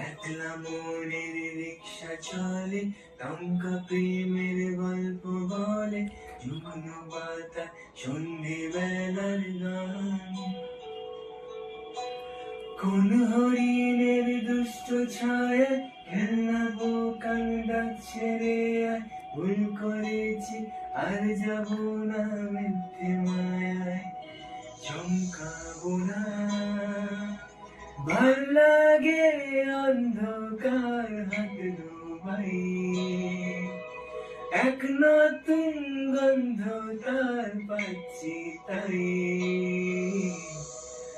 একলা মনের রিক্সা চলে, টঙ্কা প্রেমের গল্প বলে, যুগ্ন বাতা সন্ধে বেলার গান। কোন হরিণের দুষ্ট ছায়া খেলনা বোকান ডাকছে রে আয়, ভুল করেছি আর যাব না মিথ্যে মায়ায়, চমকাবো না। ভাল লাগে অন্ধকার হাত ডোবাই, এক নতুন গন্ধ তার পাচ্ছি তাই।